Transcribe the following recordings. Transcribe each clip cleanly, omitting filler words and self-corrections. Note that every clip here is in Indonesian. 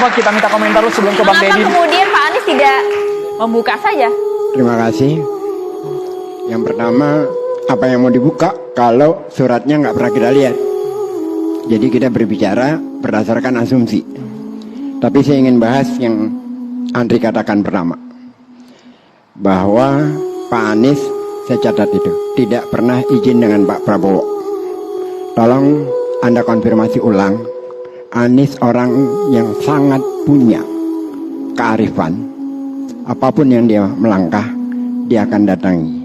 Apa kita minta komentar lu sebelum ke Bang Deddy? Kenapa kemudian Pak Anies tidak membuka saja? Terima kasih. Yang pertama, apa yang mau dibuka kalau suratnya nggak pernah kita lihat? Jadi kita berbicara berdasarkan asumsi. Tapi saya ingin bahas yang Andri katakan pertama, bahwa Pak Anies, saya catat itu, tidak pernah izin dengan Pak Prabowo. Tolong Anda konfirmasi ulang. Anies orang yang sangat punya kearifan. Apapun yang dia melangkah, dia akan datangi.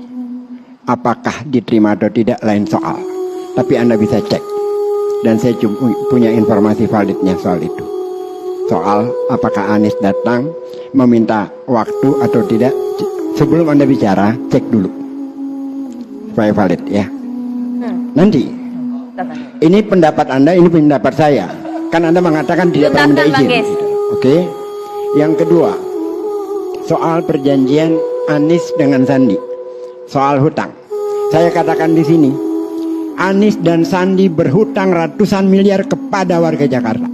Apakah diterima atau tidak lain soal. Tapi Anda bisa cek. Dan saya punya informasi validnya soal itu. Soal apakah Anies datang meminta waktu atau tidak. Sebelum Anda bicara, cek dulu supaya valid ya. Nanti ini pendapat Anda, ini pendapat saya. Kan Anda mengatakan tidak pernah minta izin. Oke. Yang kedua, soal perjanjian Anies dengan Sandi, soal hutang. Saya katakan di sini, Anies dan Sandi berhutang ratusan miliar kepada warga Jakarta.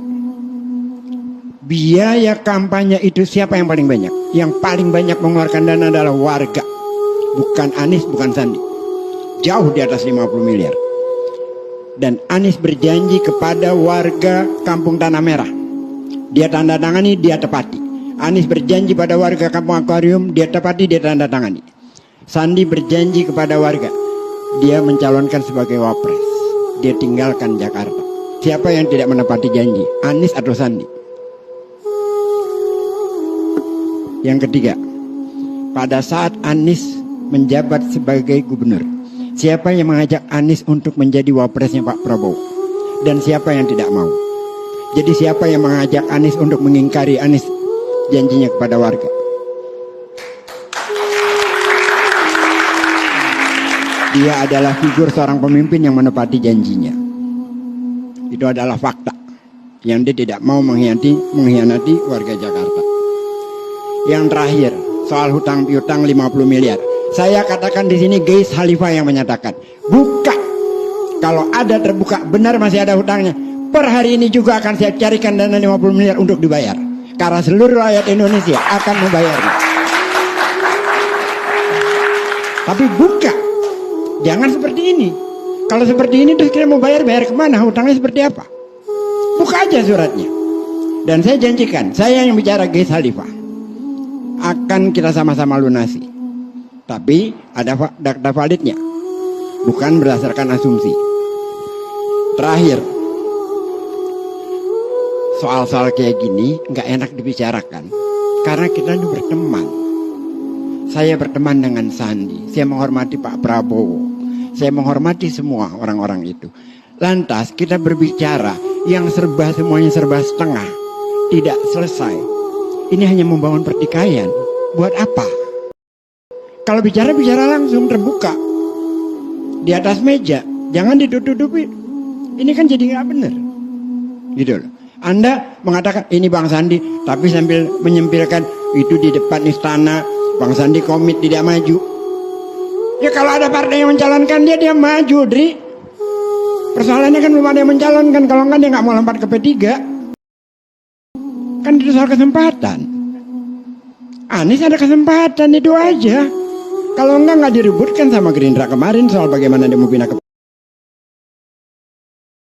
Biaya kampanye itu siapa yang paling banyak? Yang paling banyak mengeluarkan dana adalah warga. Bukan Anies, bukan Sandi. Jauh di atas 50 miliar. Dan Anies berjanji kepada warga Kampung Tanah Merah. Dia tanda tangani, dia tepati. Anies berjanji pada warga Kampung Akuarium, dia tepati, dia tanda tangani. Sandi berjanji kepada warga, dia mencalonkan sebagai wapres. Dia tinggalkan Jakarta. Siapa yang tidak menepati janji? Anies atau Sandi? Yang ketiga, pada saat Anies menjabat sebagai gubernur, siapa yang mengajak Anies untuk menjadi wapresnya Pak Prabowo? Dan siapa yang tidak mau? Jadi siapa yang mengajak Anies untuk mengingkari Anies janjinya kepada warga? Dia adalah figur seorang pemimpin yang menepati janjinya. Itu adalah fakta. Yang dia tidak mau mengkhianati warga Jakarta. Yang terakhir, soal hutang piutang 50 miliar. Saya katakan di sini Gais Khalifah yang menyatakan, buka. Kalau ada terbuka benar masih ada hutangnya, per hari ini juga akan saya carikan dana 50 miliar untuk dibayar. Karena seluruh rakyat Indonesia akan membayarnya. Tapi buka. Jangan seperti ini. Kalau seperti ini terus kita mau bayar kemana? Hutangnya seperti apa? Buka aja suratnya. Dan saya janjikan, saya yang bicara Gais Khalifah, akan kita sama-sama lunasi. Tapi ada data validnya, bukan berdasarkan asumsi. Terakhir, soal-soal kayak gini nggak enak dibicarakan karena kita ini berteman. Saya berteman dengan Sandi, saya menghormati Pak Prabowo, saya menghormati semua orang-orang itu. Lantas kita berbicara yang semuanya serba setengah, tidak selesai. Ini hanya membangun pertikaian. Buat apa? Kalau bicara langsung terbuka di atas meja, jangan ditutup-tutupi. Ini kan jadi nggak benar, gitu loh. Anda mengatakan ini Bang Sandi, tapi sambil menyempilkan itu di depan istana, Bang Sandi komit tidak maju. Ya kalau ada partai yang mencalonkan dia maju, Dri. Persoalannya kan belum ada yang mencalonkan, kalau enggak dia nggak mau lompat ke P3. Kan itu soal kesempatan. Anies ada kesempatan, itu aja. Kalau enggak diributkan sama Gerindra kemarin soal bagaimana dia mau pindah ke